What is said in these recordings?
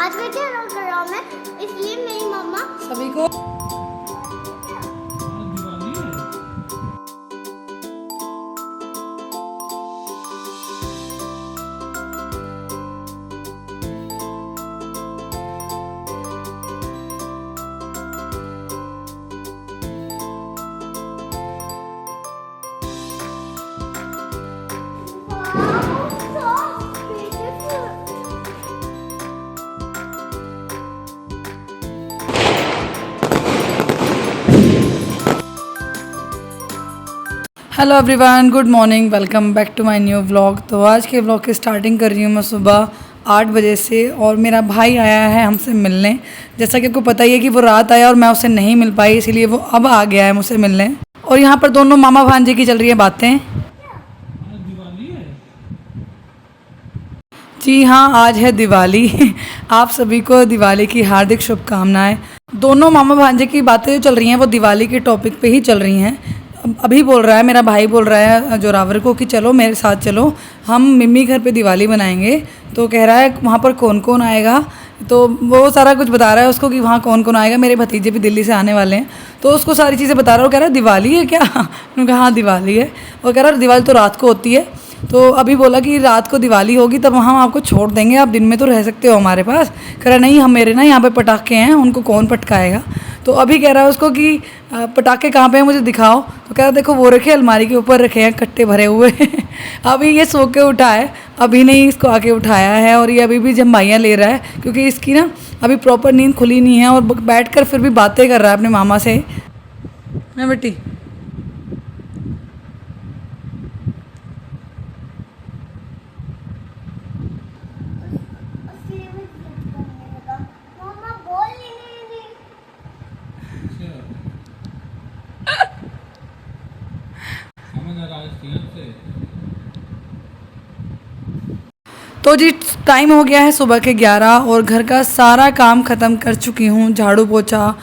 आज मैं क्या रोल कर रहा हूँ मैं, इसलिए मेरी मम्मा सभी को hello everyone, good morning, welcome back to my new vlog. तो आज के व्लॉग की स्टार्टिंग कर रही हूँ मैं सुबह 8 बजे से। और मेरा भाई आया है हमसे मिलने। जैसा कि आपको पता ही है कि वो रात आया और मैं उससे नहीं मिल पाई, इसीलिए वो अब आ गया है मुझसे मिलने। और यहाँ पर दोनों मामा भांजे की चल रही है बातें। जी हाँ, आज है दिवाली। आप सभी को दिवाली की हार्दिक शुभकामनाएं। दोनों मामा भांजे की बातें जो चल रही हैं वो दिवाली के टॉपिक पे ही चल रही हैं। अभी बोल रहा है मेरा भाई, बोल रहा है जोरावर को कि चलो मेरे साथ चलो, हम मम्मी घर पे दिवाली बनाएंगे। तो कह रहा है वहाँ पर कौन कौन आएगा। तो वो सारा कुछ बता रहा है उसको कि वहाँ कौन कौन आएगा। मेरे भतीजे भी दिल्ली से आने वाले हैं, तो उसको सारी चीज़ें बता रहा है। वो कह रहा है दिवाली है क्या? मैंने कहा हाँ दिवाली है। वो कह रहा है दिवाली तो रात को होती है। तो अभी बोला कि रात को दिवाली होगी तब हम आपको छोड़ देंगे, आप दिन में तो रह सकते हो हमारे पास। कह रहा नहीं, हम मेरे ना यहाँ पे पटाखे हैं, उनको कौन पटकाएगा। तो अभी कह रहा है उसको कि पटाखे कहाँ पे हैं मुझे दिखाओ। तो कह रहा देखो वो रखे अलमारी के ऊपर रखे हैं कट्टे भरे हुए। अभी ये सो के उठा है, अभी नहीं इसको आके उठाया है। और ये अभी भी जम्बाइयाँ ले रहा है क्योंकि इसकी ना अभी प्रॉपर नींद खुली नहीं है। और बैठ कर फिर भी बातें कर रहा है अपने मामा से। मैं बेटी मम्मा बोल ही नहीं रही। तो जी टाइम हो गया है सुबह के 11 और घर का सारा काम ख़त्म कर चुकी हूँ। झाड़ू पोछा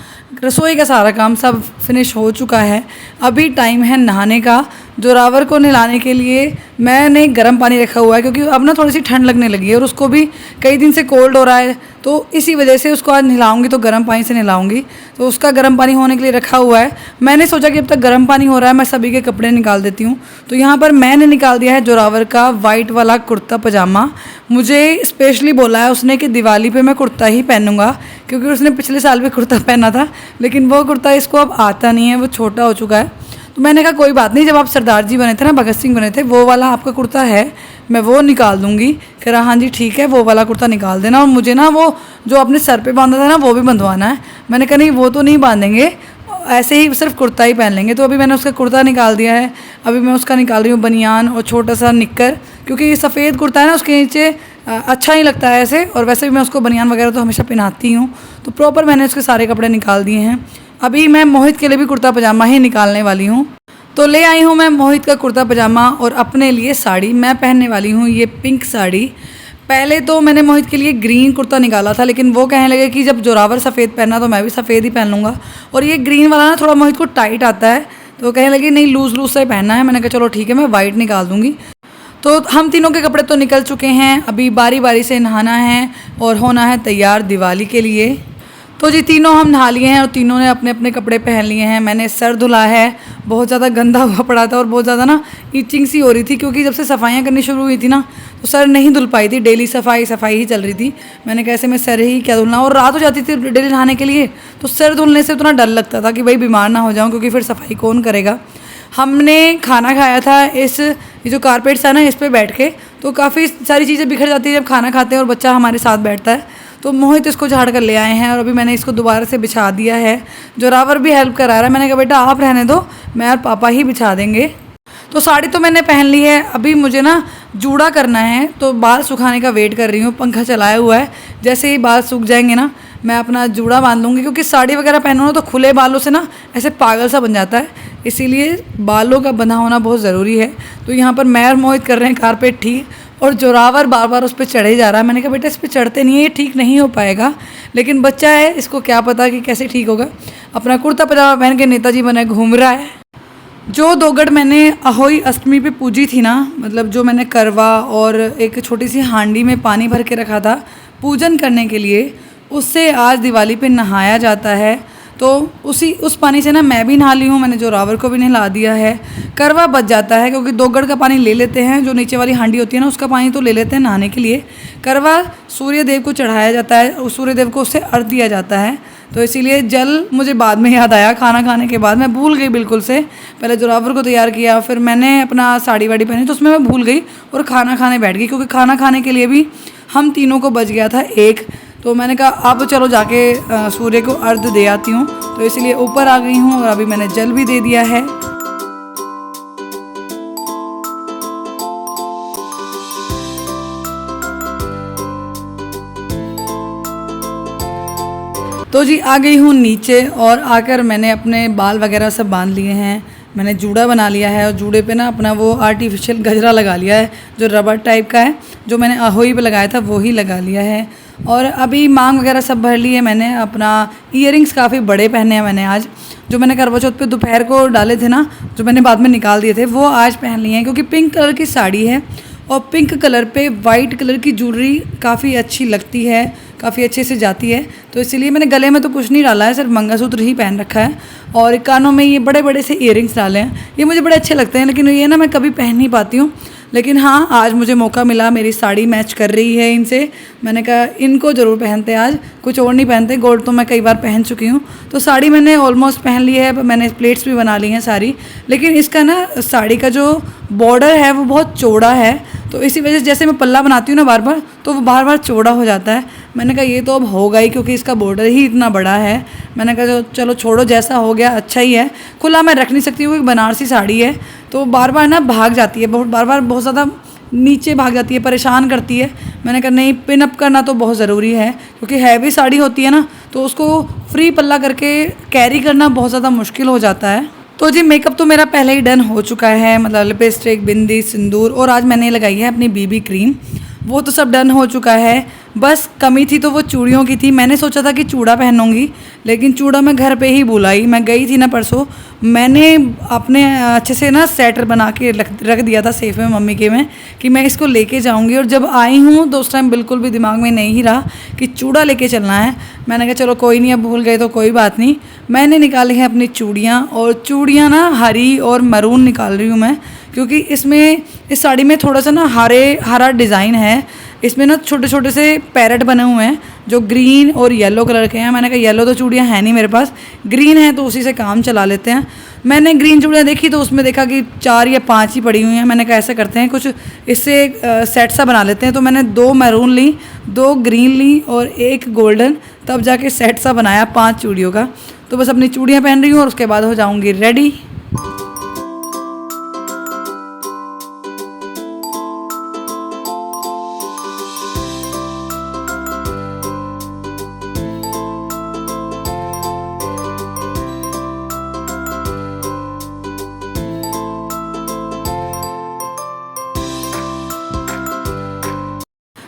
रसोई का सारा काम सब फिनिश हो चुका है। अभी टाइम है नहाने का। जोरावर को नहलाने के लिए मैंने गर्म पानी रखा हुआ है क्योंकि अब ना थोड़ी सी ठंड लगने लगी है और उसको भी कई दिन से कोल्ड हो रहा है। तो इसी वजह से उसको आज नहलाऊंगी तो गर्म पानी से नहलाऊंगी। तो उसका गर्म पानी होने के लिए रखा हुआ है। मैंने सोचा कि अब तक गर्म पानी हो रहा है मैं सभी के कपड़े निकाल देती हूँ। तो यहाँ पर मैंने निकाल दिया है जोरावर का वाइट वाला कुर्ता पजामा। मुझे स्पेशली बोला है उसने कि दिवाली पे मैं कुर्ता ही पहनूंगा, क्योंकि उसने पिछले साल भी कुर्ता पहना था लेकिन वो कुर्ता इसको अब आता नहीं है, वो छोटा हो चुका है। तो मैंने कहा कोई बात नहीं, जब आप सरदार जी बने थे ना, भगत सिंह बने थे, वो वाला आपका कुर्ता है, मैं वो निकाल दूंगी। कह रहा हाँ जी ठीक है, वो वाला कुर्ता निकाल देना। और मुझे ना वो जो अपने सर पे बांधा था ना वो भी बंधवाना है। मैंने कहा नहीं वो तो नहीं बांधेंगे, ऐसे ही सिर्फ कुर्ता ही पहन लेंगे। तो अभी मैंने उसका कुर्ता निकाल दिया है। अभी मैं उसका निकाल रही हूँ बनियान और छोटा सा निक्कर, क्योंकि सफ़ेद कुर्ता है ना उसके नीचे अच्छा ही लगता है ऐसे। और वैसे भी मैं उसको बनियान वगैरह तो हमेशा पहनाती हूँ। तो प्रॉपर मैंने उसके सारे कपड़े निकाल दिए हैं। अभी मैं मोहित के लिए भी कुर्ता पजामा ही निकालने वाली हूँ। तो ले आई हूँ मैं मोहित का कुर्ता पजामा और अपने लिए साड़ी। मैं पहनने वाली हूँ ये पिंक साड़ी। पहले तो मैंने मोहित के लिए ग्रीन कुर्ता निकाला था, लेकिन वो कहने लगे कि जब जोरावर सफ़ेद पहना तो मैं भी सफ़ेद ही पहन लूँगा। और ये ग्रीन वाला ना थोड़ा मोहित को टाइट आता है, तो कहने लगे नहीं लूज़ लूज़ सा ही पहनना है। मैंने कहा चलो ठीक है, मैं वाइट निकाल दूँगी। तो हम तीनों के कपड़े तो निकल चुके हैं। अभी बारी बारी से नहाना है और होना है तैयार दिवाली के लिए। तो जी तीनों हम नहा लिए हैं और तीनों ने अपने अपने कपड़े पहन लिए हैं। मैंने सर धुला है, बहुत ज़्यादा गंदा हुआ पड़ा था और बहुत ज़्यादा ना ईचिंग सी हो रही थी, क्योंकि जब से सफाइयाँ करनी शुरू हुई थी ना तो सर नहीं धुल पाई थी। डेली सफाई ही चल रही थी। मैंने कैसे मैं सर ही क्या धुलना, और रात हो जाती थी डेली नहाने के लिए, तो सर धुलने से उतना डर लगता था कि भाई बीमार ना हो जाऊँ, क्योंकि फिर सफाई कौन करेगा। हमने खाना खाया था ये जो कारपेट्स है ना इस पर बैठ के, तो काफ़ी सारी चीज़ें बिखर जाती है जब खाना खाते हैं और बच्चा हमारे साथ बैठता है। तो मोहित इसको झाड़ कर ले आए हैं और अभी मैंने इसको दोबारा से बिछा दिया है। जोरावर भी हेल्प करा रहा है। मैंने कहा बेटा आप रहने दो, मैं और पापा ही बिछा देंगे। तो साड़ी तो मैंने पहन ली है। अभी मुझे ना जूड़ा करना है, तो बाल सुखाने का वेट कर रही हूँ। पंखा चलाया हुआ है, जैसे ही बाल सूख जाएंगे ना मैं अपना जूड़ा बांध लूँगी, क्योंकि साड़ी वगैरह पहनो ना तो खुले बालों से ना ऐसे पागल सा बन जाता है, इसीलिए बालों का बंधा होना बहुत ज़रूरी है। तो यहाँ पर मैं और मोहित कर रहे हैं कारपेट ठीक, और जोरावर बार बार उस पर चढ़े जा रहा है। मैंने कहा बेटा इस पर चढ़ते नहीं है, ये ठीक नहीं हो पाएगा, लेकिन बच्चा है, इसको क्या पता कि कैसे ठीक होगा। अपना कुर्ता पजामा पहन के नेताजी बने घूम रहा है। जो दोगड़ मैंने अहोई अष्टमी पे पूजी थी ना, मतलब जो मैंने करवा और एक छोटी सी हांडी में पानी भर के रखा था, पूजन करने के लिए, उससे आज दिवाली पे नहाया जाता है। तो उस पानी से ना मैं भी नहा ली हूँ, मैंने जोरावर को भी नहला दिया है। करवा बच जाता है क्योंकि 2 गढ़ का पानी ले लेते हैं, जो नीचे वाली हांडी होती है ना उसका पानी तो ले लेते हैं नहाने के लिए। करवा सूर्य देव को चढ़ाया जाता है, उस सूर्य देव को उससे अर्घ दिया जाता है। तो इसीलिए जल मुझे बाद में याद आया, खाना खाने के बाद मैं भूल गई बिल्कुल से। पहले जोरावर को तैयार किया, फिर मैंने अपना साड़ी वाड़ी पहनी तो उसमें मैं भूल गई और खाना खाने बैठ गई, क्योंकि खाना खाने के लिए भी हम तीनों को बच गया था 1। तो मैंने कहा अब चलो जाके सूर्य को अर्घ दे आती हूँ, तो इसलिए ऊपर आ गई हूँ और अभी मैंने जल भी दे दिया है। तो जी आ गई हूँ नीचे और आकर मैंने अपने बाल वगैरह सब बांध लिए हैं। मैंने जूड़ा बना लिया है और जूड़े पे ना अपना वो आर्टिफिशियल गजरा लगा लिया है जो रबर टाइप का है, जो मैंने अहोई पे लगाया था वो ही लगा लिया है। और अभी मांग वगैरह सब भर ली है मैंने। अपना ईयरिंग्स काफ़ी बड़े पहने हैं मैंने आज, जो मैंने करवा चौथ पे दोपहर को डाले थे ना, जो मैंने बाद में निकाल दिए थे, वो आज पहन लिए हैं। क्योंकि पिंक कलर की साड़ी है और पिंक कलर पे वाइट कलर की ज्वेलरी काफ़ी अच्छी लगती है, काफ़ी अच्छे से जाती है। तो इसीलिए मैंने गले में तो कुछ नहीं डाला है, सिर्फ मंगलसूत्र ही पहन रखा है और कानों में ये बड़े बड़े से ईयरिंग्स डाले हैं। ये मुझे बड़े अच्छे लगते हैं, लेकिन ये ना मैं कभी पहन नहीं पाती हूँ। लेकिन हाँ, आज मुझे मौका मिला, मेरी साड़ी मैच कर रही है इनसे। मैंने कहा इनको ज़रूर पहनते आज, कुछ और नहीं पहनते। गोल्ड तो मैं कई बार पहन चुकी हूँ। तो साड़ी मैंने ऑलमोस्ट पहन ली है, मैंने प्लेट्स भी बना ली हैं सारी। लेकिन इसका ना साड़ी का जो बॉर्डर है वो बहुत चौड़ा है, तो इसी वजह से जैसे मैं पल्ला बनाती हूँ ना बार बार, तो वो बार बार चौड़ा हो जाता है। मैंने कहा ये तो अब होगा ही, क्योंकि इसका बॉर्डर ही इतना बड़ा है। मैंने कहा चलो छोड़ो, जैसा हो गया अच्छा ही है। खुला मैं रख नहीं सकती हूँ, बनारसी साड़ी है तो बार बार ना भाग जाती है, बार बार बहुत ज़्यादा नीचे भाग जाती है, परेशान करती है। मैंने कहा नहीं, पिन अप करना तो बहुत ज़रूरी है, क्योंकि हैवी साड़ी होती है ना, तो उसको फ्री पल्ला करके कैरी करना बहुत ज़्यादा मुश्किल हो जाता है। तो जी मेकअप तो मेरा पहले ही डन हो चुका है, मतलब लिपस्टिक, बिंदी, सिंदूर, और आज मैंने लगाई है अपनी बीबी क्रीम, वो तो सब डन हो चुका है। बस कमी थी तो वो चूड़ियों की थी। मैंने सोचा था कि चूड़ा पहनूंगी, लेकिन चूड़ा मैं घर पे ही भूल आई। मैं गई थी ना परसों, मैंने अपने अच्छे से ना सेटर बना के रख दिया था सेफ में मम्मी के में, कि मैं इसको लेके जाऊंगी। और जब आई हूँ तो उस टाइम बिल्कुल भी दिमाग में नहीं ही रहा कि चूड़ा लेके चलना है। मैंने कहा चलो कोई नहीं, अब भूल गए तो कोई बात नहीं। मैंने निकाली हैं अपनी चूड़ियाँ, और चूड़ियाँ ना हरी और मरून निकाल रही हूँ मैं, क्योंकि इसमें इस साड़ी में थोड़ा सा ना हरा डिज़ाइन है। इसमें ना छोटे छोटे से पैरेट बने हुए हैं जो ग्रीन और येलो कलर के हैं। मैंने कहा येलो तो चूड़ियाँ हैं नहीं मेरे पास, ग्रीन है तो उसी से काम चला लेते हैं। मैंने ग्रीन चूड़ियाँ देखी तो उसमें देखा कि 4 या 5 ही पड़ी हुई हैं। मैंने कहा ऐसा करते हैं, कुछ इससे सेट सा बना लेते हैं। तो मैंने 2 मैरून ली, 2 ग्रीन ली और 1 गोल्डन, तब जाके सेट सा बनाया 5 चूड़ियों का। तो बस अपनी चूड़ियाँ पहन रही हूँ और उसके बाद हो जाऊँगी रेडी।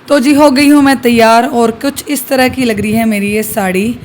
तो जी हो गई हूँ मैं तैयार और कुछ इस तरह की लग रही है मेरी ये साड़ी,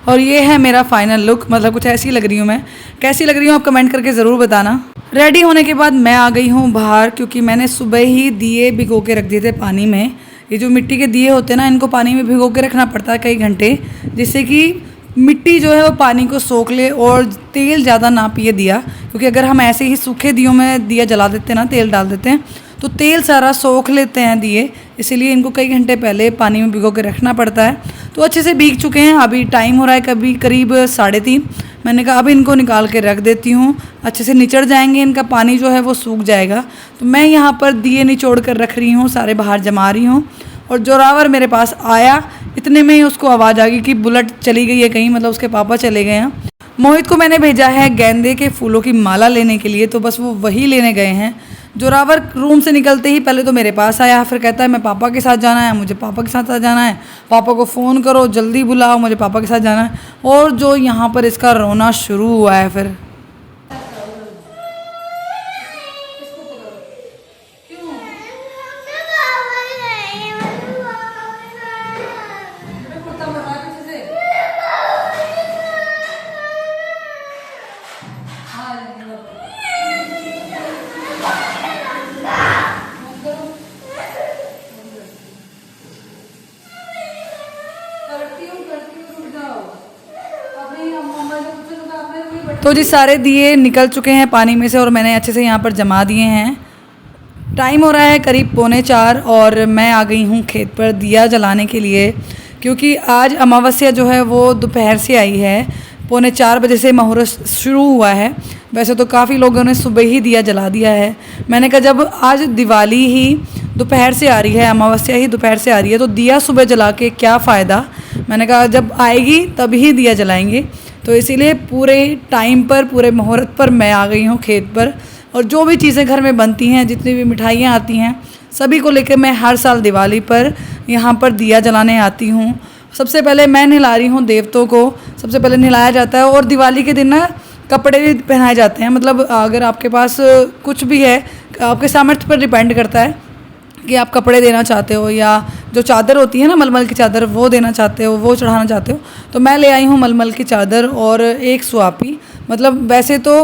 और ये है मेरा फाइनल लुक। मतलब कुछ ऐसी लग रही हूँ मैं। कैसी लग रही हूँ आप कमेंट करके ज़रूर बताना। रेडी होने के बाद मैं आ गई हूँ बाहर, क्योंकि मैंने सुबह ही दिए भिगो के रख दिए थे पानी में। ये जो मिट्टी के दिए होते हैं ना, इनको पानी में भिगो के रखना पड़ता है कई घंटे, जिससे कि मिट्टी जो है वो पानी को सोख ले और तेल ज़्यादा ना पिए दिया। क्योंकि अगर हम ऐसे ही सूखे दियों में दिया जला देते हैं ना, तेल डाल देते हैं, तो तेल सारा सोख लेते हैं दिए। इसीलिए इनको कई घंटे पहले पानी में भिगो के रखना पड़ता है। तो अच्छे से भीग चुके हैं। अभी टाइम हो रहा है कभी करीब 3:30। मैंने कहा अब इनको निकाल के रख देती हूँ, अच्छे से निचड़ जाएंगे, इनका पानी जो है वो सूख जाएगा। तो मैं यहाँ पर दिए निचोड़ कर रख रही हूँ, सारे बाहर जमा रही हूँ। और जोरावर मेरे पास आया, इतने में ही उसको आवाज़ आ गई कि बुलेट चली गई है कहीं, मतलब उसके पापा चले गए हैं। मोहित को मैंने भेजा है गेंदे के फूलों की माला लेने के लिए, तो बस वो वही लेने गए हैं। जोरावर रूम से निकलते ही पहले तो मेरे पास आया, फिर कहता है मैं पापा के साथ जाना है, मुझे पापा के साथ जाना है, पापा को फ़ोन करो जल्दी बुलाओ, मुझे पापा के साथ जाना है। और जो यहाँ पर इसका रोना शुरू हुआ है फिर। तो जी सारे दिए निकल चुके हैं पानी में से और मैंने अच्छे से यहाँ पर जमा दिए हैं। टाइम हो रहा है करीब 3:45 और मैं आ गई हूँ खेत पर दिया जलाने के लिए, क्योंकि आज अमावस्या जो है वो दोपहर से आई है। 3:45 बजे से मुहूर्त शुरू हुआ है। वैसे तो काफ़ी लोगों ने सुबह ही दिया जला दिया है। मैंने कहा जब आज दिवाली ही दोपहर से आ रही है, अमावस्या ही दोपहर से आ रही है, तो दिया सुबह जला के क्या फ़ायदा। मैंने कहा जब आएगी तभी दिया जलाएंगे। तो इसीलिए पूरे टाइम पर, पूरे मुहूर्त पर मैं आ गई हूँ खेत पर। और जो भी चीज़ें घर में बनती हैं, जितनी भी मिठाइयाँ आती हैं, सभी को लेकर मैं हर साल दिवाली पर यहाँ पर दिया जलाने आती हूँ। सबसे पहले मैं नहला रही हूँ देवतों को, सबसे पहले नहलाया जाता है। और दिवाली के दिन ना कपड़े भी पहनाए जाते हैं। मतलब अगर आपके पास कुछ भी है, आपके सामर्थ्य पर डिपेंड करता है कि आप कपड़े देना चाहते हो या जो चादर होती है ना मलमल की चादर, वो देना चाहते हो, वो चढ़ाना चाहते हो। तो मैं ले आई हूँ मलमल की चादर और एक सुआपी। मतलब वैसे तो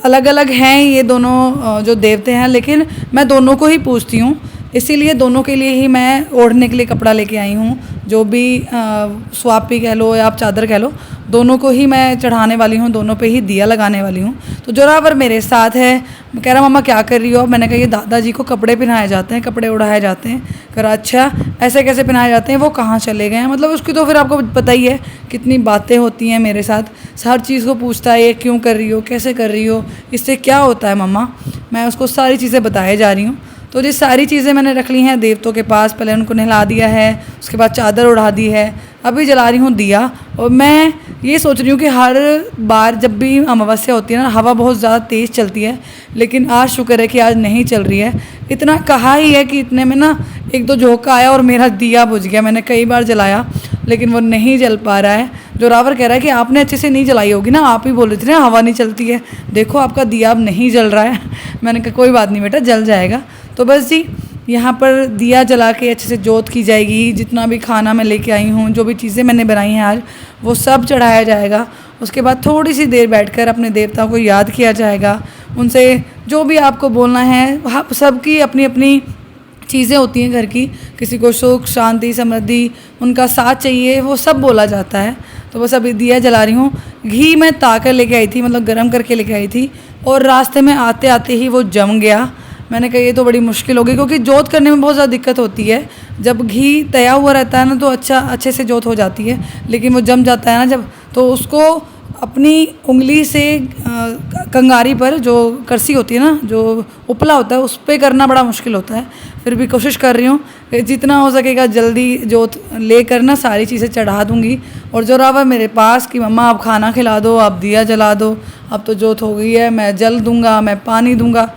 अलग अलग हैं ये दोनों जो देवते हैं, लेकिन मैं दोनों को ही पूजती हूँ, इसीलिए दोनों के लिए ही मैं ओढ़ने के लिए कपड़ा लेके आई हूँ। जो भी सुआपी कह लो या आप चादर कह लो, दोनों को ही मैं चढ़ाने वाली हूँ, दोनों पे ही दिया लगाने वाली हूँ। तो जोरावर मेरे साथ है, कह रहा मम्मा क्या कर रही हो। मैंने कहा ये दादाजी को कपड़े पहनाए जाते हैं, कपड़े उड़ाए जाते हैं। कह रहा अच्छा ऐसे कैसे पहनाए जाते हैं, वो कहाँ चले गए हैं। मतलब उसकी तो फिर आपको पता ही है कितनी बातें होती हैं मेरे साथ। हर चीज़ को पूछता है ये क्यों कर रही हो, कैसे कर रही हो, इससे क्या होता है मम्मा। मैं उसको सारी चीज़ें बताए जा रही हूँ। तो ये सारी चीज़ें मैंने रख ली हैं देवतों के पास। पहले उनको नहला दिया है, उसके बाद चादर उड़ा दी है, अभी जला रही हूँ दिया। और मैं ये सोच रही हूँ कि हर बार जब भी अमावस्या होती है ना, हवा बहुत ज़्यादा तेज़ चलती है, लेकिन आज शुक्र है कि आज नहीं चल रही है। इतना कहा ही है कि इतने में ना एक दो झोंका आया और मेरा दिया बुझ गया। मैंने कई बार जलाया लेकिन वो नहीं जल पा रहा है। जोरावर कह रहा है कि आपने अच्छे से नहीं जलाई होगी ना, आप ही बोल रही थी ना हवा नहीं चलती है, देखो आपका दिया अब नहीं जल रहा है। मैंने कहा कोई बात नहीं बेटा, जल जाएगा। तो बस जी यहाँ पर दिया जला के अच्छे से जोत की जाएगी। जितना भी खाना मैं लेके आई हूँ, जो भी चीज़ें मैंने बनाई हैं आज, वो सब चढ़ाया जाएगा। उसके बाद थोड़ी सी देर बैठकर अपने देवताओं को याद किया जाएगा। उनसे जो भी आपको बोलना है, सबकी अपनी अपनी चीज़ें होती हैं घर की, किसी को सुख शांति समृद्धि उनका साथ चाहिए, वो सब बोला जाता है। तो बस अभी दिया जला रही हूँ। घी मैं ताकर लेके आई थी, मतलब गर्म करके लेके आई थी, और रास्ते में आते आते ही वो जम गया। मैंने कहा ये तो बड़ी मुश्किल होगी, क्योंकि जोत करने में बहुत ज़्यादा दिक्कत होती है। जब घी तया हुआ रहता है ना तो अच्छे से जोत हो जाती है, लेकिन वो जम जाता है ना जब, तो उसको अपनी उंगली से कंगारी पर जो करसी होती है ना, जो उपला होता है, उस पर करना बड़ा मुश्किल होता है। फिर भी कोशिश कर रही हूँ कि जितना हो सकेगा जल्दी जोत लेकर ना सारी चीज़ें चढ़ा दूँगी। और जोरावर मेरे पास कि मम्मा आप खाना खिला दो, आप दिया जला दो, अब तो जोत हो गई है, मैं जल दूँगा, मैं पानी दूँगा।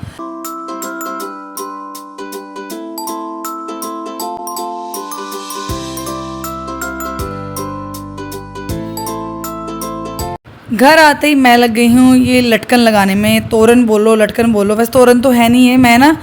घर आते ही मैं लग गई हूँ ये लटकन लगाने में। तोरण बोलो लटकन बोलो, वैसे तोरण तो है नहीं है। मैं ना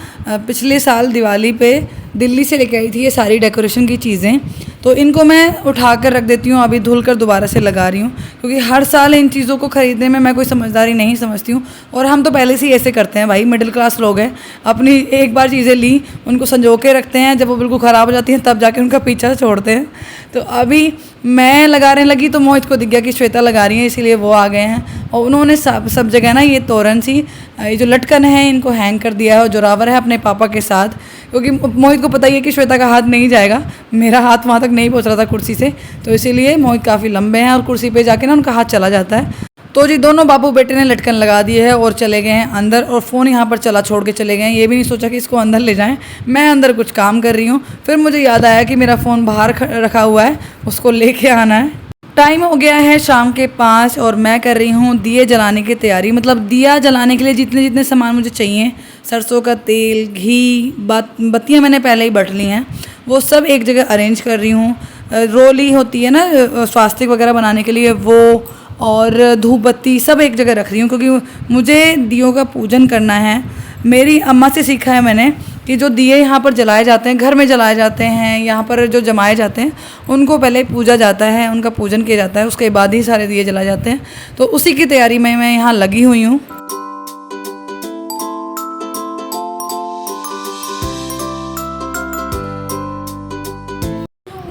पिछले साल दिवाली पे दिल्ली से लेके आई थी ये सारी डेकोरेशन की चीज़ें, तो इनको मैं उठा कर रख देती हूँ। अभी धुल कर दोबारा से लगा रही हूँ, क्योंकि हर साल इन चीज़ों को ख़रीदने में मैं कोई समझदारी नहीं समझती हूँ। और हम तो पहले से ही ऐसे करते हैं भाई, मिडिल क्लास लोग हैं। अपनी एक बार चीज़ें ली, उनको संजो के रखते हैं, जब वो बिल्कुल ख़राब हो जाती हैं तब जाके उनका पीछा छोड़ते हैं। तो अभी मैं लगाने लगी तो मोहित को दिख गया कि श्वेता लगा रही है, इसीलिए वो आ गए हैं। और उन्होंने सब जगह ना ये तोरण सी, ये जो लटकन है, इनको हैंग कर दिया है। और जोरावर है अपने पापा के साथ, क्योंकि मोहित को पता ही है कि श्वेता का हाथ नहीं जाएगा, मेरा हाथ वहाँ तक नहीं पहुँच रहा था कुर्सी से, तो इसीलिए मोहित काफ़ी लंबे हैं और कुर्सी पे जाके ना उनका हाथ चला जाता है। तो जी दोनों बाबू बेटे ने लटकन लगा दिए है और चले गए हैं अंदर, और फ़ोन यहाँ पर चला छोड़ के चले गए हैं। ये भी नहीं सोचा कि इसको अंदर ले जाएं। मैं अंदर कुछ काम कर रही हूँ, फिर मुझे याद आया कि मेरा फ़ोन बाहर रखा हुआ है, उसको लेके आना है। टाइम हो गया है शाम के 5 और मैं कर रही हूँ दिए जलाने की तैयारी। मतलब दिया जलाने के लिए जितने जितने सामान मुझे चाहिए, सरसों का तेल, घी, बत्तियाँ मैंने पहले ही बट ली हैं, वो सब एक जगह अरेंज कर रही हूँ। रोली होती है ना स्वास्तिक वगैरह बनाने के लिए, वो और धूप बत्ती सब एक जगह रख रही हूँ, क्योंकि मुझे दियों का पूजन करना है। मेरी अम्मा से सीखा है मैंने कि जो दिए यहाँ पर जलाए जाते हैं, घर में जलाए जाते हैं, यहाँ पर जो जमाए जाते हैं, उनको पहले पूजा जाता है, उनका पूजन किया जाता है, उसके बाद ही सारे दिए जलाए जाते हैं। तो उसी की तैयारी में मैं यहाँ लगी हुई हूँ।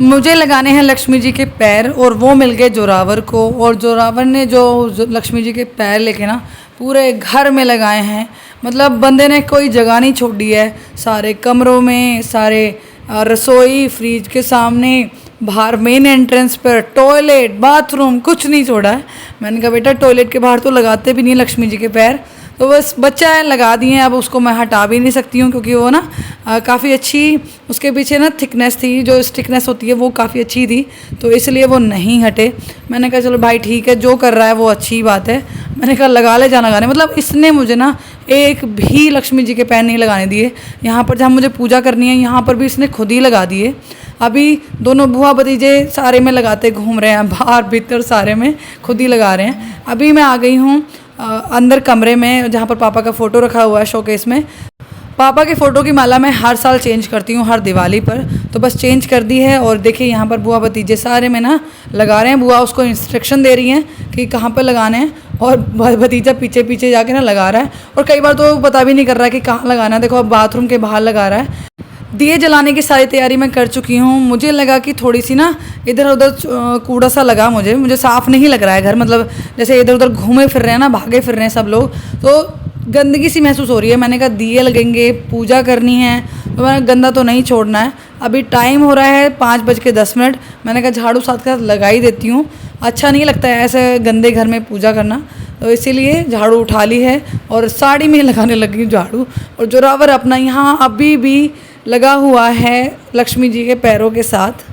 मुझे लगाने हैं लक्ष्मी जी के पैर और वो मिल गए जोरावर को, और जोरावर ने जो लक्ष्मी जी के पैर लेके ना पूरे घर में लगाए हैं। मतलब बंदे ने कोई जगह नहीं छोड़ी है, सारे कमरों में, सारे रसोई, फ्रिज के सामने, बाहर मेन एंट्रेंस पर, टॉयलेट, बाथरूम, कुछ नहीं छोड़ा है। मैंने कहा बेटा टॉयलेट के बाहर तो लगाते भी नहीं लक्ष्मी जी के पैर, तो बस बच्चा है लगा दिए हैं। अब उसको मैं हटा भी नहीं सकती हूँ क्योंकि वो ना काफ़ी अच्छी, उसके पीछे ना थिकनेस थी, जो स्टिकनेस होती है वो काफ़ी अच्छी थी, तो इसलिए वो नहीं हटे। मैंने कहा चलो भाई ठीक है, जो कर रहा है वो अच्छी बात है। मैंने कहा लगा ले जाना गाने, मतलब इसने मुझे ना एक भी लक्ष्मी जी के पैर नहीं लगाने दिए। यहाँ पर जहाँ मुझे पूजा करनी है यहाँ पर भी इसने खुद ही लगा दिए। अभी दोनों बुआ भतीजे सारे में लगाते घूम रहे हैं, बाहर भीतर सारे में खुद ही लगा रहे हैं। अभी मैं आ गई हूँ अंदर कमरे में जहाँ पर पापा का फ़ोटो रखा हुआ है शोकेस में। पापा के फ़ोटो की माला मैं हर साल चेंज करती हूँ, हर दिवाली पर, तो बस चेंज कर दी है। और देखिए यहाँ पर बुआ भतीजे सारे में ना लगा रहे हैं। बुआ उसको इंस्ट्रक्शन दे रही हैं कि कहाँ पर लगाने हैं, और भतीजा पीछे पीछे जाके ना लगा रहा है, और कई बार तो पता भी नहीं कर रहा है कि कहाँ लगाना है। देखो अब बाथरूम के बाहर लगा रहा है। दिए जलाने की सारी तैयारी मैं कर चुकी हूँ। मुझे लगा कि थोड़ी सी ना इधर उधर कूड़ा सा लगा, मुझे साफ़ नहीं लग रहा है घर, मतलब जैसे इधर उधर घूमे फिर रहे हैं ना, भागे फिर रहे हैं सब लोग, तो गंदगी सी महसूस हो रही है। मैंने कहा दिए लगेंगे, पूजा करनी है, तो मैंने गंदा तो नहीं छोड़ना है। अभी टाइम हो रहा है 5:10। मैंने कहा झाड़ू साथ के साथ लगा ही देती हूँ, अच्छा नहीं लगता है ऐसे गंदे घर में पूजा करना, तो इसीलिए झाड़ू उठा ली है और साड़ी में लगाने लगी झाड़ू। और जोरावर अपना यहाँ अभी भी लगा हुआ है लक्ष्मी जी के पैरों के साथ।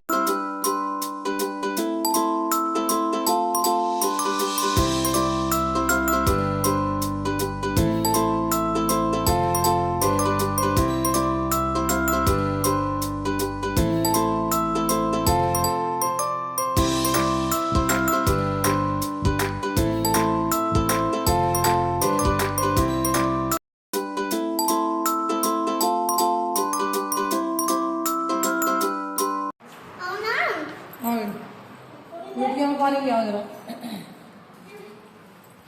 पानी ले आओ जरा।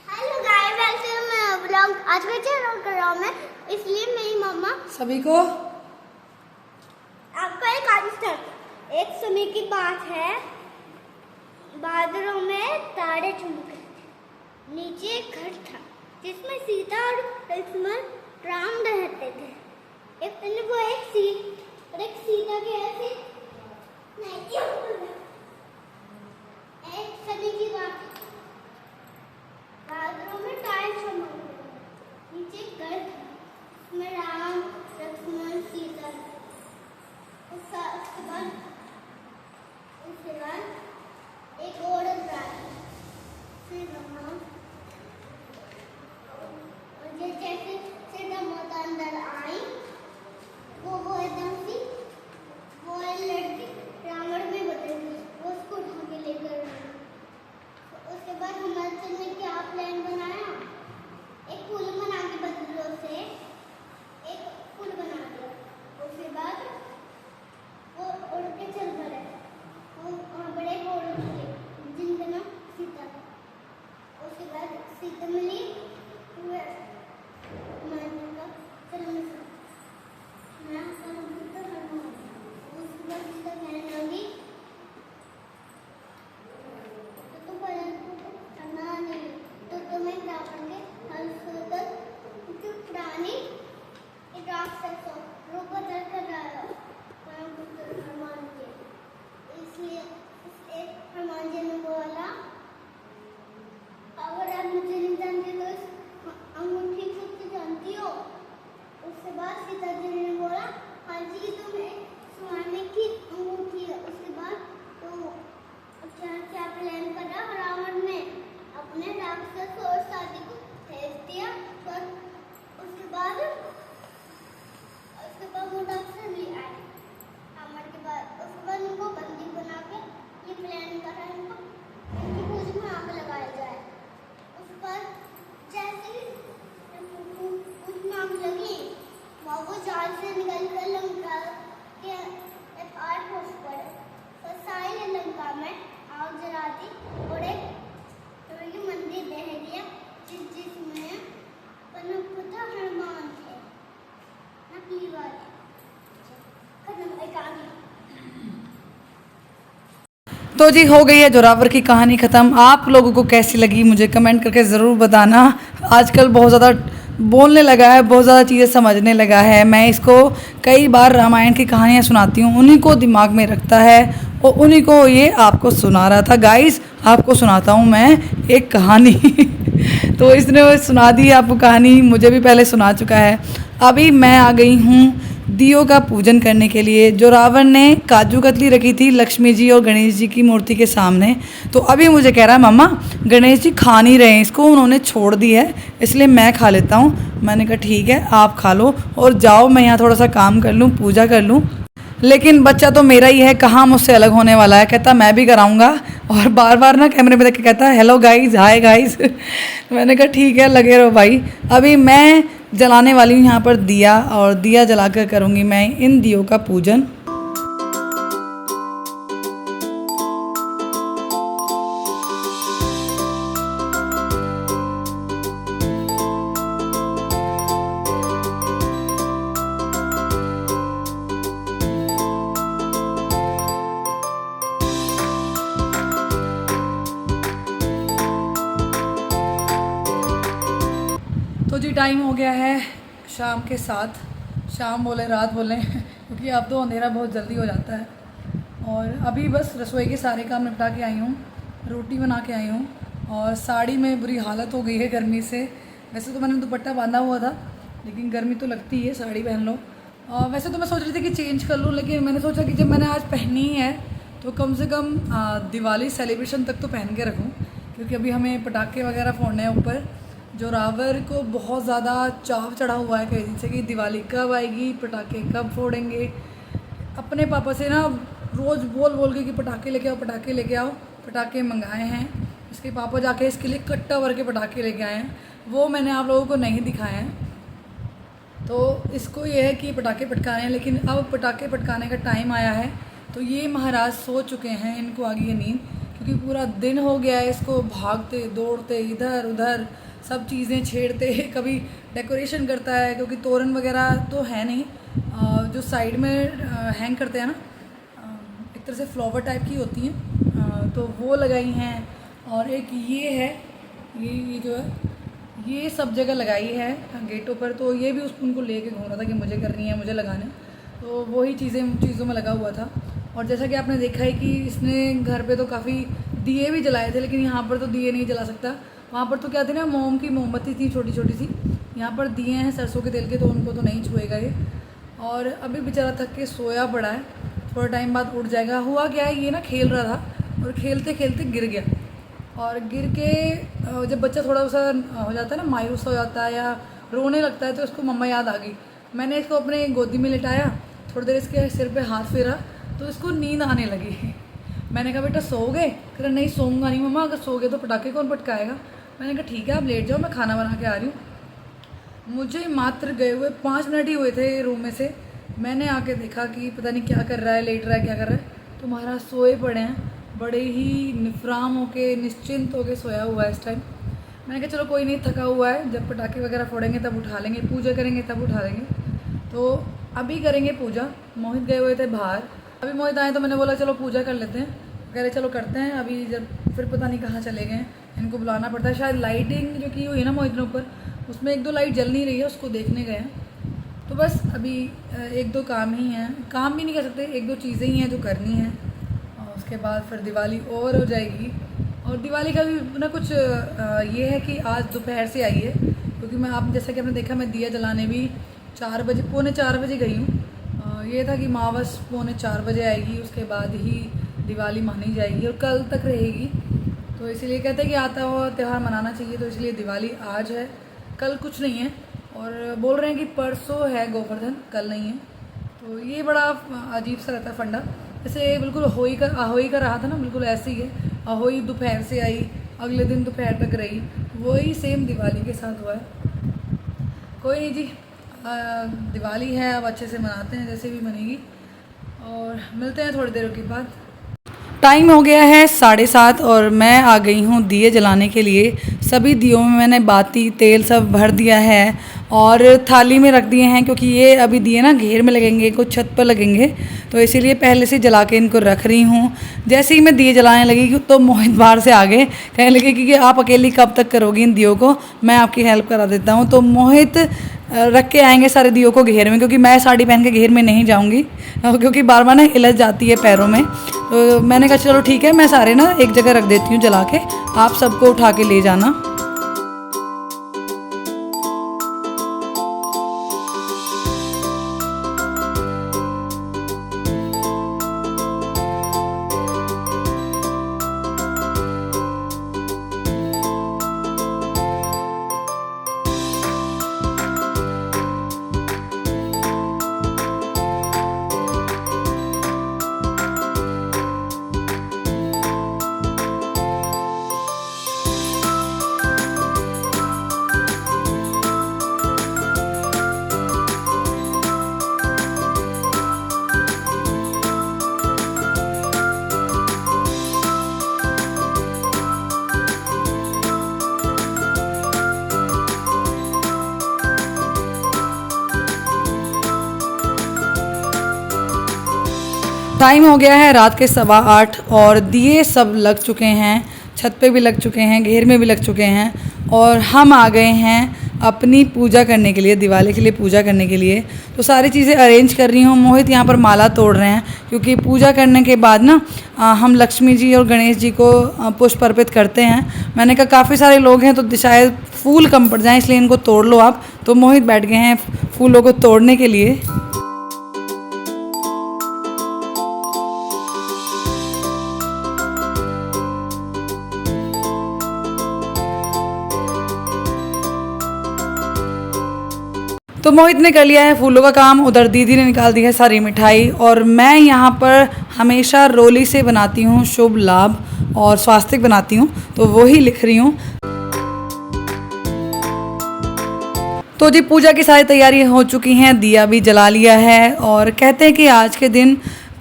हेलो गाइस, वेलकम मैं व्लॉग। आज का चैनल कर रहा हूँ मैं, इसलिए मेरी मम्मा सभी को आपको एक आंसर। एक समय की बात है, बादलों में तारे चमक रहे थे। नीचे एक घर था जिसमें सीता और लक्ष्मण राम रहते थे। एक सीता के ऐसे एक समय की बात है, बादलों में तारे चमक रहे थे। नीचे एक घर था उसमें राम, लक्ष्मण, सीता। उसके बाद एक औरत आई, फिर जैसे सीता माता अंदर आई, वो एकदम सी बोलने तो जी हो गई है जोरावर की कहानी ख़त्म। आप लोगों को कैसी लगी मुझे कमेंट करके ज़रूर बताना। आजकल बहुत ज़्यादा बोलने लगा है, बहुत ज़्यादा चीज़ें समझने लगा है। मैं इसको कई बार रामायण की कहानियाँ सुनाती हूँ, उन्हीं को दिमाग में रखता है और उन्हीं को ये आपको सुना रहा था। गाइस आपको सुनाता हूँ मैं एक कहानी तो इसने वो सुना दी आपको कहानी, मुझे भी पहले सुना चुका है। अभी मैं आ गई हूँ दियों का पूजन करने के लिए। जो रावण ने काजू कतली रखी थी लक्ष्मी जी और गणेश जी की मूर्ति के सामने, तो अभी मुझे कह रहा है मम्मा गणेश जी खा नहीं रहे हैं इसको, उन्होंने छोड़ दी है इसलिए मैं खा लेता हूँ। मैंने कहा ठीक है आप खा लो और जाओ, मैं यहाँ थोड़ा सा काम कर लूँ, पूजा कर लूँ। लेकिन बच्चा तो मेरा ही है, कहाँ मुझसे अलग होने वाला है। कहता मैं भी कराऊंगा और बार बार ना कैमरे में देख के कहता है हेलो गाइस, हाय गाइस मैंने कहा ठीक है लगे रहो भाई। अभी मैं जलाने वाली हूँ यहाँ पर दिया, और दिया जलाकर करूँगी मैं इन दियों का पूजन। तो जी टाइम हो गया है शाम के 7, शाम बोले रात बोले क्योंकि अब तो अंधेरा बहुत जल्दी हो जाता है। और अभी बस रसोई के सारे काम निपटा के आई हूँ, रोटी बना के आई हूँ और साड़ी में बुरी हालत हो गई है गर्मी से। वैसे तो मैंने दुपट्टा बांधा हुआ था लेकिन गर्मी तो लगती है, साड़ी पहन लो। वैसे तो मैं सोच रही थी कि चेंज कर लूँ, लेकिन मैंने सोचा कि जब मैंने आज पहनी ही है तो कम से कम दिवाली सेलिब्रेशन तक तो पहन के रखूँ, क्योंकि अभी हमें पटाखे वगैरह फोड़ने हैं ऊपर। जोरावर को बहुत ज़्यादा चाव चढ़ा हुआ है कई दिन से कि दिवाली कब आएगी, पटाखे कब फोड़ेंगे। अपने पापा से ना रोज़ बोल बोल के कि पटाखे लेके आओ, पटाखे लेके आओ। पटाखे मंगाए हैं, इसके पापा जाके इसके लिए कट्टा भर के पटाखे लेके आए हैं, वो मैंने आप लोगों को नहीं दिखाए हैं। तो इसको ये है कि पटाखे पटकाने हैं, लेकिन अब पटाखे पटकाने का टाइम आया है तो ये महाराज सो चुके हैं, इनको आ गई है नींद, क्योंकि पूरा दिन हो गया है इसको भागते दौड़ते इधर उधर सब चीज़ें छेड़ते। कभी डेकोरेशन करता है, क्योंकि तोरण वगैरह तो है नहीं, जो साइड में हैंग करते हैं ना, एक तरह से फ्लावर टाइप की होती हैं, तो वो लगाई हैं। और एक ये है, ये जो है ये सब जगह लगाई है गेटों पर, तो ये भी उनको लेके घूम रहा था कि मुझे करनी है, मुझे लगाने, तो वही चीज़ों में लगा हुआ था। और जैसा कि आपने देखा है कि इसने घर पे तो काफ़ी दिए भी जलाए थे, लेकिन यहाँ पर तो दिए नहीं जला सकता। वहाँ पर तो क्या थी ना, मोम की मोमबत्ती थी छोटी छोटी सी, यहाँ पर दिए हैं सरसों के तेल के, तो उनको तो नहीं छुएगा ये। और अभी बेचारा थक के सोया पड़ा है, थोड़ा टाइम बाद उठ जाएगा। हुआ क्या है, ये ना खेल रहा था और खेलते खेलते गिर गया, और गिर के जब बच्चा थोड़ा सा हो जाता है ना, मायूस हो जाता है या रोने लगता है, तो उसको मम्मा याद आ गई। मैंने इसको अपने गोदी में लिटाया, थोड़ी देर इसके सिर पे हाथ फेरा तो इसको नींद आने लगी। मैंने कहा बेटा सो गए? कह रहा नहीं सोऊंगा नहीं मम्मा, अगर सो गए तो पटाखे कौन पटकाएगा। मैंने कहा ठीक है आप लेट जाओ, मैं खाना बना के आ रही हूँ। मुझे मात्र गए हुए 5 मिनट ही हुए थे रूम में से, मैंने आके देखा कि पता नहीं क्या कर रहा है, लेट रहा है, क्या कर रहा है। तो महाराज सोए पड़े हैं, बड़े ही निफराम होके निश्चिंत होके सोया हुआ है इस टाइम। मैंने कहा चलो कोई नहीं, थका हुआ है, जब पटाखे वगैरह फोड़ेंगे तब उठा लेंगे, पूजा करेंगे तब उठा लेंगे। तो अभी करेंगे पूजा। मोहित गए हुए थे बाहर, अभी मोहित आए तो मैंने बोला चलो पूजा कर लेते हैं। कह रहे चलो करते हैं। अभी जब फिर पता नहीं कहाँ चले गए, इनको बुलाना पड़ता है। शायद लाइटिंग जो की हुई है ना मोहित ने ऊपर, उसमें 1-2 लाइट जल नहीं रही है, उसको देखने गए हैं। तो बस अभी 1-2 काम ही हैं, काम भी नहीं कर सकते, 1-2 चीज़ें ही हैं जो करनी हैं, और उसके बाद फिर दिवाली और हो जाएगी। और दिवाली का भी ना कुछ ये है कि आज दोपहर से आई है, क्योंकि मैं आप जैसा कि आपने देखा मैं दिया जलाने भी 4 बजे, पौने 4 बजे गई हूँ। ये था कि मावस पौने 4 बजे आएगी, उसके बाद ही दिवाली मानी जाएगी और कल तक रहेगी। तो इसीलिए कहते हैं कि आता हुआ त्यौहार मनाना चाहिए, तो इसलिए दिवाली आज है, कल कुछ नहीं है। और बोल रहे हैं कि परसों है गोवर्धन, कल नहीं है। तो ये बड़ा अजीब सा रहता है फंडा, जैसे बिल्कुल अहोई का रहा था ना, बिल्कुल ऐसे ही है। अहोई दोपहर से आई, अगले दिन दोपहर तक रही, वही सेम दिवाली के साथ हुआ है। कोई नहीं जी, दिवाली है, अब अच्छे से मनाते हैं जैसे भी मनेगी, और मिलते हैं थोड़ी देर के बाद। टाइम हो गया है 7:30 और मैं आ गई हूँ दिए जलाने के लिए। सभी दियों में मैंने बाती तेल सब भर दिया है और थाली में रख दिए हैं, क्योंकि ये अभी दिए ना घेर में लगेंगे, कुछ छत पर लगेंगे, तो इसीलिए पहले से जला के इनको रख रही हूँ। जैसे ही मैं दिए जलाने लगी तो मोहित बाहर से आ गए, कहने लगे कि आप अकेली कब तक करोगी इन दियों को, मैं आपकी हेल्प करा देता हूँ। तो मोहित रख के आएंगे सारे दियों को घेर में, क्योंकि मैं साड़ी पहन के घेर में नहीं जाऊँगी, क्योंकि बार बार ना हिलस जाती है पैरों में। तो मैंने कहा चलो ठीक है, मैं सारे ना एक जगह रख देती हूँ जला के, आप सबको उठा के ले जाना। टाइम हो गया है रात के 8:15 और दिए सब लग चुके हैं, छत पे भी लग चुके हैं, घेर में भी लग चुके हैं और हम आ गए हैं अपनी पूजा करने के लिए, दिवाली के लिए पूजा करने के लिए। तो सारी चीज़ें अरेंज कर रही हूँ। मोहित यहाँ पर माला तोड़ रहे हैं, क्योंकि पूजा करने के बाद ना हम लक्ष्मी जी और गणेश जी को पुष्प अर्पित करते हैं। मैंने कहा काफ़ी सारे लोग हैं तो शायद फूल कम पड़ जाएँ, इसलिए इनको तोड़ लो आप। तो मोहित बैठ गए हैं फूलों को तोड़ने के लिए। तो मोहित ने कर लिया है फूलों का काम, उधर दीदी ने निकाल दी है सारी मिठाई और मैं यहाँ पर हमेशा रोली से बनाती हूँ शुभ लाभ और स्वास्तिक बनाती हूँ, तो वो ही लिख रही हूँ। तो जी पूजा की सारी तैयारी हो चुकी हैं, दिया भी जला लिया है और कहते हैं कि आज के दिन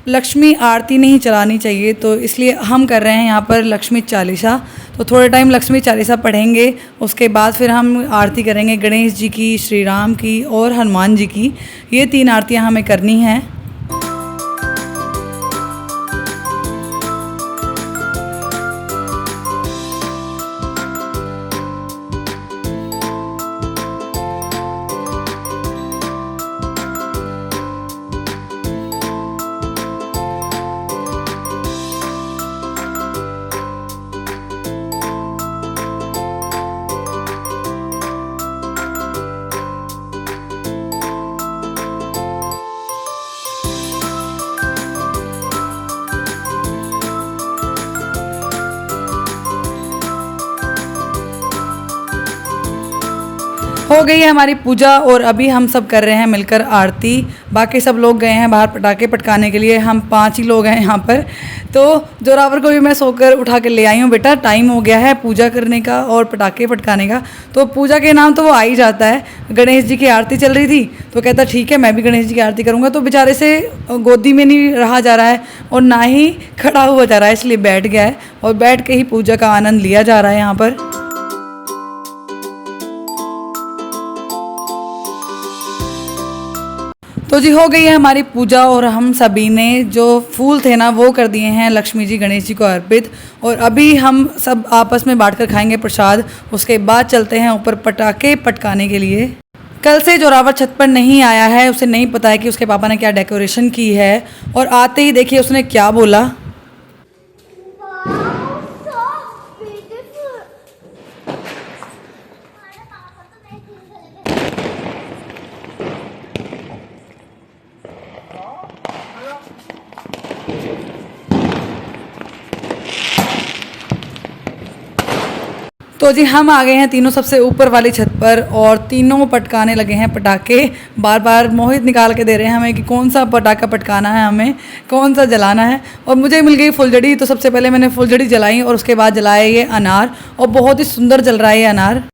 लक्ष्मी आरती नहीं चलानी चाहिए, तो इसलिए हम कर रहे हैं यहाँ पर लक्ष्मी चालीसा। तो थोड़े टाइम लक्ष्मी चालीसा पढ़ेंगे, उसके बाद फिर हम आरती करेंगे गणेश जी की, श्री राम की और हनुमान जी की। ये 3 आरतियाँ हमें करनी हैं। हो गई है हमारी पूजा और अभी हम सब कर रहे हैं मिलकर आरती। बाकी सब लोग गए हैं बाहर पटाखे पटकाने के लिए, हम 5 ही लोग हैं यहाँ पर। तो जोरावर को भी मैं सोकर उठा के ले आई हूँ, बेटा टाइम हो गया है पूजा करने का और पटाखे पटकाने का। तो पूजा के नाम तो वो आ ही जाता है। गणेश जी की आरती चल रही थी तो कहता ठीक है मैं भी गणेश जी की आरती करूँगा। तो बेचारे से गोदी में नहीं रहा जा रहा है और ना ही खड़ा हुआ जा रहा है, इसलिए बैठ गया है और बैठ के ही पूजा का आनंद लिया जा रहा है यहाँ पर। तो जी हो गई है हमारी पूजा और हम सभी ने जो फूल थे ना वो कर दिए हैं लक्ष्मी जी गणेश जी को अर्पित। और अभी हम सब आपस में बांटकर खाएंगे प्रसाद, उसके बाद चलते हैं ऊपर पटाखे पटकाने के लिए। कल से जोरावर छत पर नहीं आया है, उसे नहीं पता है कि उसके पापा ने क्या डेकोरेशन की है और आते ही देखिए उसने क्या बोला। तो जी हम आ गए हैं तीनों सबसे ऊपर वाली छत पर और तीनों पटकाने लगे हैं पटाखे। बार बार मोहित निकाल के दे रहे हैं हमें कि कौन सा पटाखा पटकाना है, हमें कौन सा जलाना है। और मुझे मिल गई फुलझड़ी, तो सबसे पहले मैंने फुलझड़ी जलाई और उसके बाद जलाया ये अनार और बहुत ही सुंदर जल रहा है ये अनार।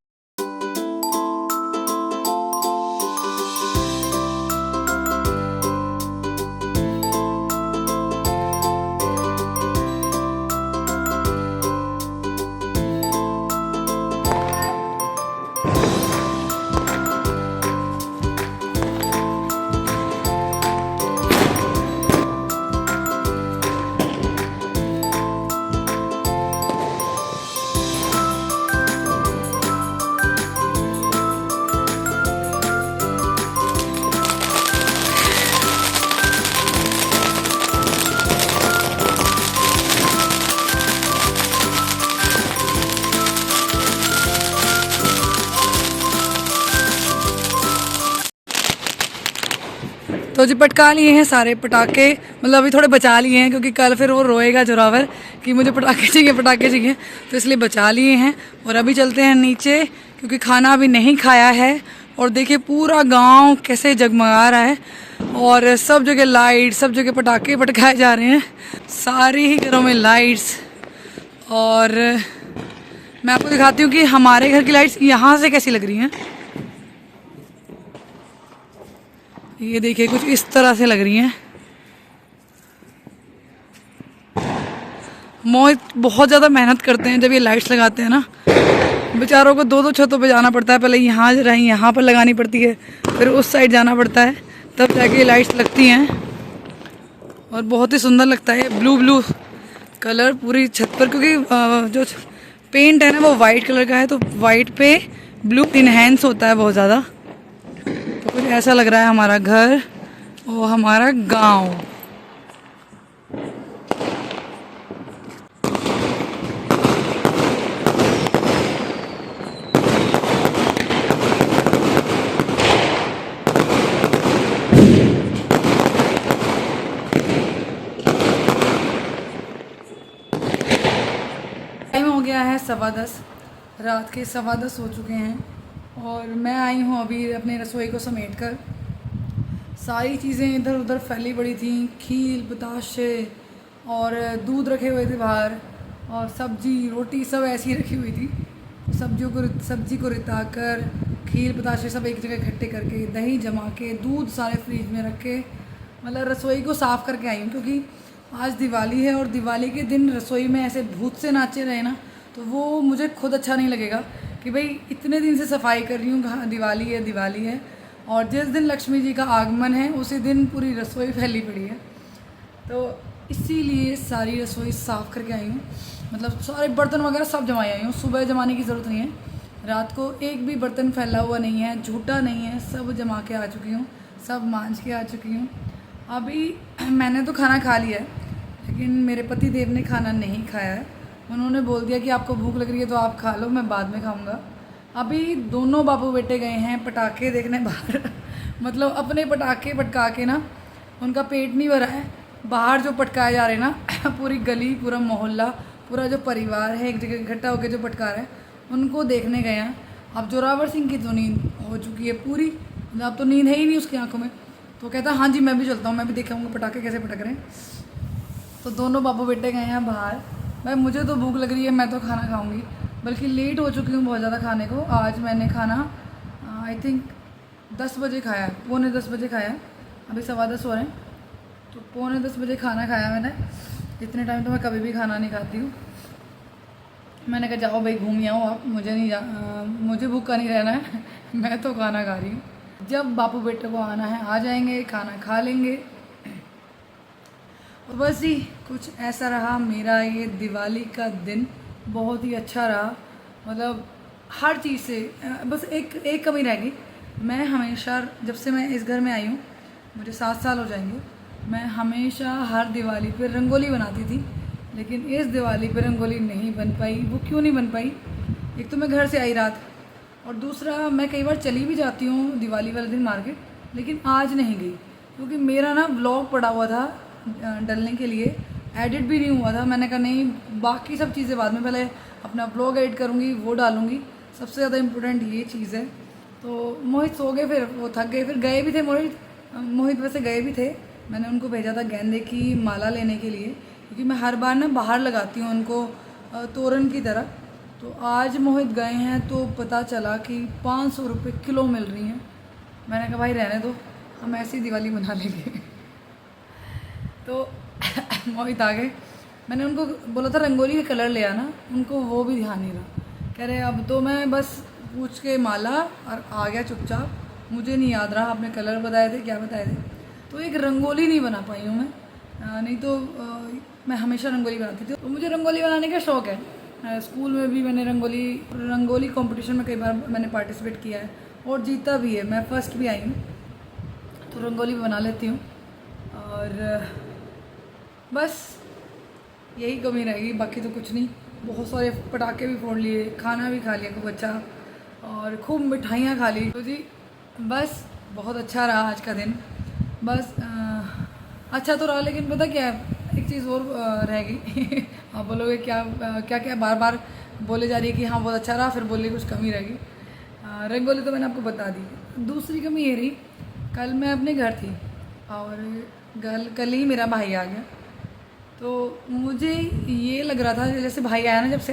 तो जी पटका लिए हैं सारे पटाखे, मतलब अभी थोड़े बचा लिए हैं क्योंकि कल फिर वो रोएगा जोरावर कि मुझे पटाखे चाहिए, तो इसलिए बचा लिए हैं। और अभी चलते हैं नीचे क्योंकि खाना अभी नहीं खाया है। और देखिए पूरा गांव कैसे जगमगा रहा है और सब जगह लाइट, सब जगह पटाखे पटकाए जा रहे हैं, सारे ही घरों में लाइट्स। और मैं आपको दिखाती हूँ कि हमारे घर की लाइट्स यहाँ से कैसी लग रही हैं। ये देखिए कुछ इस तरह से लग रही हैं। मोहित बहुत ज़्यादा मेहनत करते हैं जब ये लाइट्स लगाते हैं ना, बेचारों को दो छतों पे जाना पड़ता है, पहले यहाँ पर लगानी पड़ती है, फिर उस साइड जाना पड़ता है, तब जाके ये लाइट्स लगती हैं। और बहुत ही सुंदर लगता है ब्लू कलर पूरी छत पर, क्योंकि जो पेंट है ना वो वाइट कलर का है, तो वाइट पे ब्लू इन्हेंस होता है बहुत ज़्यादा। तो कुछ ऐसा लग रहा है हमारा घर और हमारा गांव। टाइम हो गया है 10:15, रात के 10:15 हो चुके हैं और मैं आई हूँ अभी अपने रसोई को समेट कर। सारी चीज़ें इधर उधर फैली पड़ी थी, खील बताशे और दूध रखे हुए थे बाहर, और सब्जी रोटी सब ऐसी रखी हुई थी। सब्जी को रिता कर, खील बताशे सब एक जगह इकट्ठे करके, दही जमा के, दूध सारे फ्रिज में रख के, मतलब रसोई को साफ़ करके आई हूँ। क्योंकि आज दिवाली है और दिवाली के दिन रसोई में ऐसे भूत से नाचे रहे ना, तो वो मुझे खुद अच्छा नहीं लगेगा कि भाई इतने दिन से सफाई कर रही हूँ, दिवाली है और जिस दिन लक्ष्मी जी का आगमन है उसी दिन पूरी रसोई फैली पड़ी है। तो इसीलिए सारी रसोई साफ़ करके आई हूँ, मतलब सारे बर्तन वगैरह सब जमाए आई हूँ। सुबह जमाने की ज़रूरत नहीं है, रात को एक भी बर्तन फैला हुआ नहीं है, झूठा नहीं है, सब जमा के आ चुकी हूँ, सब मांज के आ चुकी हूँ। अभी मैंने तो खाना खा लिया है, लेकिन मेरे पति देव ने खाना नहीं खाया है। उन्होंने बोल दिया कि आपको भूख लग रही है तो आप खा लो, मैं बाद में खाऊंगा। अभी दोनों बाबू बेटे गए हैं पटाखे देखने बाहर मतलब अपने पटाखे पटका के ना उनका पेट नहीं भरा है। बाहर जो पटकाए जा रहे हैं ना पूरी गली, पूरा मोहल्ला, पूरा जो परिवार है एक जगह इकट्ठा होकर जो पटका रहे हैं, उनको देखने गए हैं। अब जोरावर सिंह की तो नींद हो चुकी है पूरी, अब तो नींद है ही नहीं उसकी आंखों में, तो कहता हाँ जी मैं भी चलता हूँ, मैं भी देखाऊँगा पटाखे कैसे पटक रहे हैं। तो दोनों बाबू बेटे गए हैं बाहर। भाई मुझे तो भूख लग रही है, मैं तो खाना खाऊंगी, बल्कि लेट हो चुकी हूँ बहुत ज़्यादा खाने को। आज मैंने खाना आई थिंक 10 बजे खाया है, 9:45 बजे खाया है, अभी 10:15 हो रहे हैं, तो 9:45 बजे खाना खाया मैंने। इतने टाइम तो मैं कभी भी खाना नहीं खाती हूँ। मैंने कहा जाओ भाई घूम आओ आप, मुझे भूखा नहीं रहना है मैं तो खाना खा रही हूँ। जब बापू बेटे को आना है आ जाएंगे, खाना खा लेंगे। और बस ही कुछ ऐसा रहा मेरा ये दिवाली का दिन, बहुत ही अच्छा रहा। मतलब हर चीज़ से बस एक कमी रह गई। मैं हमेशा जब से मैं इस घर में आई हूँ, मुझे 7 साल हो जाएंगे, मैं हमेशा हर दिवाली पे रंगोली बनाती थी, लेकिन इस दिवाली पे रंगोली नहीं बन पाई। वो क्यों नहीं बन पाई? एक तो मैं घर से आई रात, और दूसरा मैं कई बार चली भी जाती हूँ दिवाली वाले दिन मार्केट, लेकिन आज नहीं गई क्योंकि मेरा ना व्लॉग पड़ा हुआ था डलने के लिए, एडिट भी नहीं हुआ था। मैंने कहा नहीं, बाकी सब चीज़ें बाद में, पहले अपना व्लॉग एडिट करूँगी, वो डालूँगी, सबसे ज़्यादा इम्पोर्टेंट ये चीज़ है। तो मोहित सो गए, फिर वो थक गए, फिर गए भी थे मोहित वैसे गए भी थे। मैंने उनको भेजा था गेंदे की माला लेने के लिए, क्योंकि मैं हर बार ना बाहर लगाती हूँ उनको तोरण की तरह। तो आज मोहित गए हैं तो पता चला कि 500 रुपये किलो मिल रही हैं। मैंने कहा भाई रहने दो, हम ऐसी दिवाली बना लेंगे तो मोहित आ गए। मैंने उनको बोला था रंगोली का कलर ले आना, उनको वो भी ध्यान नहीं रहा। कह रहे अब तो मैं बस पूछ के माला और आ गया चुपचाप, मुझे नहीं याद रहा आपने कलर बताए थे क्या बताए थे। तो एक रंगोली नहीं बना पाई हूँ मैं, नहीं तो मैं हमेशा रंगोली बनाती थी। तो मुझे रंगोली बनाने का शौक़ है। स्कूल में भी मैंने रंगोली कंपटीशन में कई बार मैंने पार्टिसिपेट किया है और जीता भी है, मैं फर्स्ट भी आई हूँ। तो रंगोली बना लेती हूँ और बस यही कमी रहेगी, बाकी तो कुछ नहीं। बहुत सारे पटाखे भी फोड़ लिए, खाना भी खा लिया खूब अच्छा, और खूब मिठाइयाँ खा ली। तो जी बस बहुत अच्छा रहा आज का दिन। बस अच्छा तो रहा, लेकिन पता क्या है, एक चीज़ और रह गई। आप बोलोगे क्या क्या क्या बार बार बोले जा रही है कि हाँ बहुत अच्छा रहा, फिर बोले कुछ कमी रह गई। रंगोली तो मैंने आपको बता दी। दूसरी कमी ये रही, कल मैं अपने घर थी और कल ही मेरा भाई आ गया। तो मुझे ये लग रहा था जैसे भाई आया ना जब से,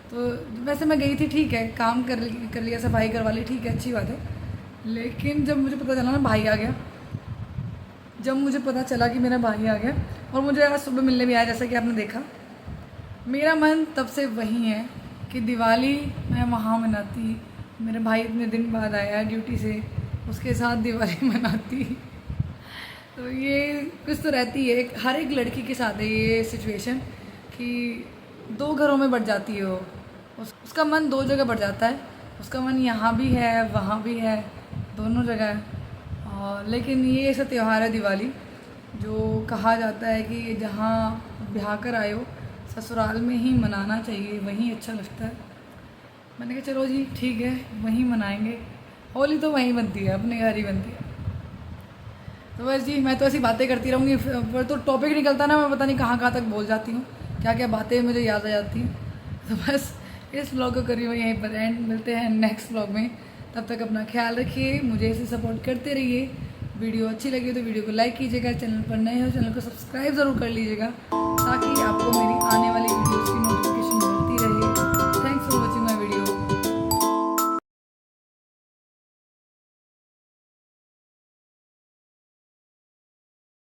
तो वैसे मैं गई थी, ठीक है, काम कर लिया, सफाई करवा ली, ठीक है, अच्छी बात है। लेकिन जब मुझे पता चला ना भाई आ गया, जब मुझे पता चला कि मेरा भाई आ गया और मुझे आज सुबह मिलने भी आया, जैसा कि आपने देखा, मेरा मन तब से वही है कि दिवाली मैं वहाँ मनाती, मेरा भाई इतने दिन बाद आया ड्यूटी से, उसके साथ दिवाली मनाती। तो ये कुछ तो रहती है, हर एक लड़की के साथ है ये सिचुएशन कि दो घरों में बढ़ जाती है वो, उसका मन दो जगह बढ़ जाता है, उसका मन यहाँ भी है वहाँ भी है, दोनों जगह है। लेकिन ये ऐसा त्यौहार है दिवाली, जो कहा जाता है कि जहाँ ब्याह कर आए हो ससुराल में ही मनाना चाहिए, वहीं अच्छा लगता है। मैंने कहा चलो जी ठीक है, वहीं मनाएंगे। होली तो वहीं बनती है, अपने घर ही बनती है। तो बस जी, मैं तो ऐसी बातें करती रहूँगी, पर तो टॉपिक निकलता ना, मैं पता नहीं कहाँ कहाँ तक बोल जाती हूँ, क्या क्या बातें मुझे याद आ जाती हैं। तो बस इस व्लॉग को करिए यहीं पर एंड, मिलते हैं नेक्स्ट व्लॉग में। तब तक अपना ख्याल रखिए, मुझे ऐसे सपोर्ट करते रहिए। वीडियो अच्छी लगी तो वीडियो को लाइक कीजिएगा, चैनल पर नए हो चैनल को सब्सक्राइब ज़रूर कर लीजिएगा, ताकि आपको मेरी आने वाली वीडियोज़ की नोटिफिकेशन